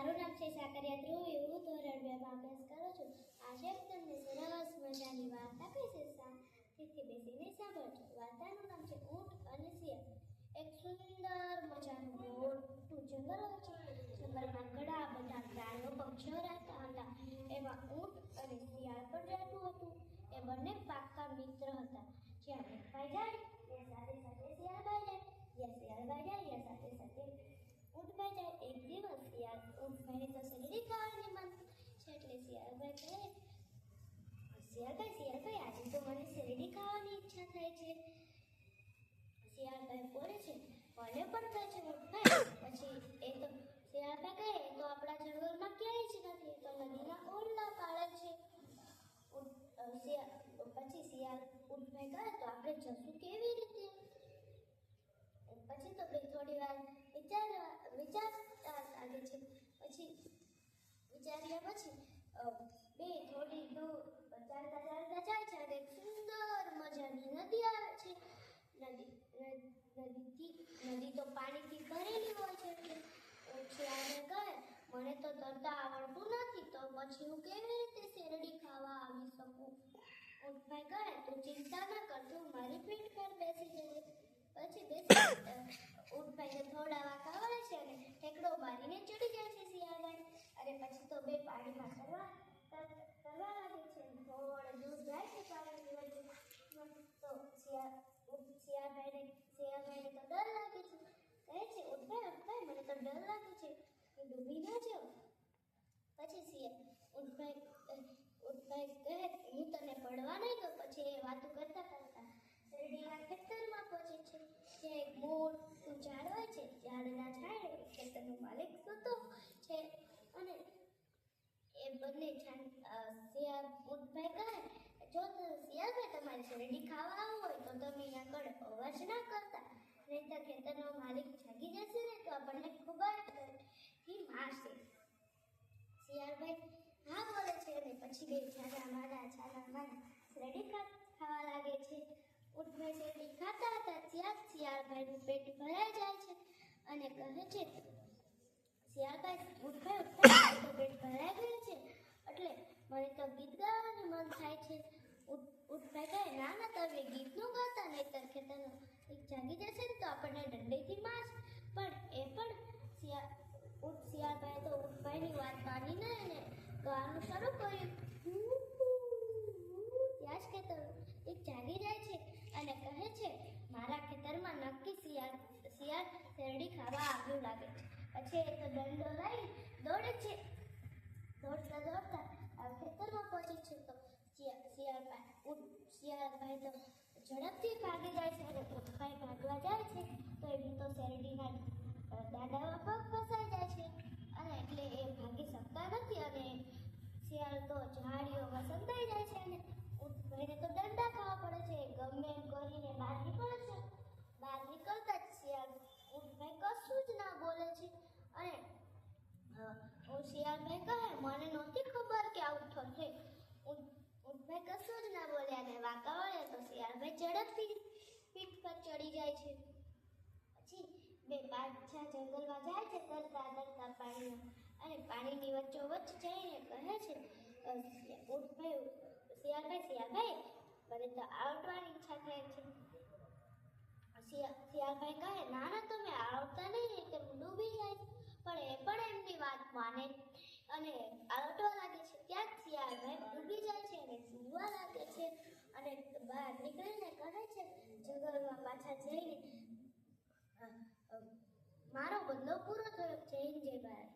મારું નામ છે સાકરિયા ધ્રુવી. હું ધોરણ 2 માં અભ્યાસ કરું છું. આજે હું તમને સરસ મજાની વાર્તા કહીશ. શાંતિથી બેસીને સાંભળજો. વાર્તાનું નામ છે ઊંટ અને શિયાળ. એક સુંદર મજાનું મોટું જંગલ હોય છે. જંગલમાં ઘણા બધા પ્રાણીઓ પક્ષીઓ રહેતા હતા. એમાં ઊંટ અને શિયાળ પણ રહેતું હતું. એ બંને પાક્કા મિત્ર હતા. જ્યાં ઊંટભાઈ જાય ત્યાં સાથે સાથે શિયાળભાઈ જાય, જ્યાં શિયાળભાઈ જાય ત્યાં સાથે સાથે ઊંટભાઈ જાય. એક દિવસ ઊંટભાઈને તો શેરડી ખાવાની મન છે એટલે શિયાળભાઈ આજે તો મને શેરડી ખાવાની ઈચ્છા થાય છે. શિયાળભાઈ બોલે છે, મને પણ થાય છે ઊંટભાઈ. પછી એ તો શિયાળભાઈ કહે, તો આપણા જંગલમાં ક્યાંય જ નથી, તો નદીના ઓરલા પાળે છે. પછી શિયાળ ઊંટભાઈ કહે, તો આપણે જશું કેવી રીતે? પછી તો બે થોડી વાર વિચારતા લાગે છે. પછી વિચાર્યા પછી બે થોડી દૂર ચાલતા જાય છે અને એક સુંદર મજાની નદી આવે છે. નદી તો પાણીથી ભરેલી હોય છે. શિયાળને કહે, મને તો તરતા આવડતું નથી, તો પછી હું કેવી રીતે શેરડી ખાવા આવી શકું? ઊંટભાઈ કહે, તું ચિંતા ન કર, તું મારી પીઠ પર બેસી જજે. પછી ઊંટભાઈને થોડા વાંક આવડે છે અને ઠેકડો મારીને ચડી જાય છે શિયાળભાઈ. અને પછી તો બે પાણીમાં તરવા લાગે છે. થોડે દૂર જાય છે પાણીની વચ્ચે તો શિયાળભાઈને તો ડર લાગે છે. કહે છે, ઊંટભાઈ મને તો ડર લાગે છે, હું ડૂબી ન જાઉં. પછી ઊંટભાઈ કહે, હું તને પડવા નહીં દઉં. પછી એ વાતો કરતા શેરડીના ખેતરમાં પહોંચે છે. ત્યાં એક મોટું ઝાડ હોય છે. ઝાડના છાંયે ખેતરનો માલિક સૂતો છે. અને એ બંને ઊંટભાઈ કહે, જો શિયાળભાઈ તમારે શેરડી ખાવા આવવું હોય તો તમે આગળ અવાજ ના કરતા, નહીં તો ખેતરનો માલિક જાગી જશે ને તો આપણને ખૂબ જ મારશે. શિયાળભાઈ હા બોલે છે અને પછી બે છાના માના શેરડી ખાવા લાગે છે. ઊંટભાઈ શેરડી ખાતા હતા ત્યાં શિયાળભાઈનું પેટ ભરાઈ જાય છે અને કહે છે, ઊંટભાઈ તો પેટ ભરાઈ ગયું છે એટલે મને તો ગીત ગાવાનું મન થાય છે. ઊંટભાઈ કહે, ના તમે ગીતનું ગાતા, નહીંતર ખેતરનો જાગી જશે ને તો આપણને દંડેથી મારશે. શિયાળભાઈએ તો ઊંટભાઈની વાત માની નહીં અને ગાવાનું શરૂ કર્યું. ત્યાં જ ખેતર જાગી જાય છે અને કહે છે, મારા ખેતરમાં નક્કી શિયાળ શેરડી ખાવા આવ્યું લાગે છે. પછી એ તો દંડો લઈ દોડે છે. દોડતા ખેતરમાં પહોંચે છે તો શિયાળભાઈ તો ઝડપથી ભાગી જાય છે અને ઊંટભાઈ ભાગવા જાય છે તો એની તો શેરડીના દાદામાં પગ ફસાઈ જાય છે અને એટલે એ ભાગી શકતા નથી અને શિયાળ તો ઝાડીઓમાં સંતાઈ જાય છે અને ઊંટભાઈને તો દંડા ખાવા પડે છે. ગમે એમ કરીને બહાર નીકળે છે. બહાર નીકળતા જ ઊંટભાઈ કશું જ ના બોલે છે અને શિયાળભાઈ કહે, મને નહોતી ખબર કે આવું થશે. ઊંટભાઈ કશું જ ના બોલ્યા અને વાંકા વળે તો શિયાળભાઈ ઝડપથી પીઠ પર ચડી જાય છે. પછી બે પાછા જંગલમાં જાય છે તરતા પાણીમાં અને પાણીની વચ્ચોવચ્ચ જઈને કહે છે, શિયાળભાઈ મને તો આવડવાની ઈચ્છા થાય છે. શિયાળભાઈ કહે, ના તમે આવડતા નહીં કે ડૂબી જાય. પણ એ પણ એમની વાત માને અને આવડવા લાગે છે. ત્યાં શિયાળભાઈ ડૂબી જાય છે અને ડૂબવા લાગે છે અને બહાર નીકળીને કહે છે, જંગલમાં પાછા જઈને મારો બદલો પૂરો થયો. જય બહાર.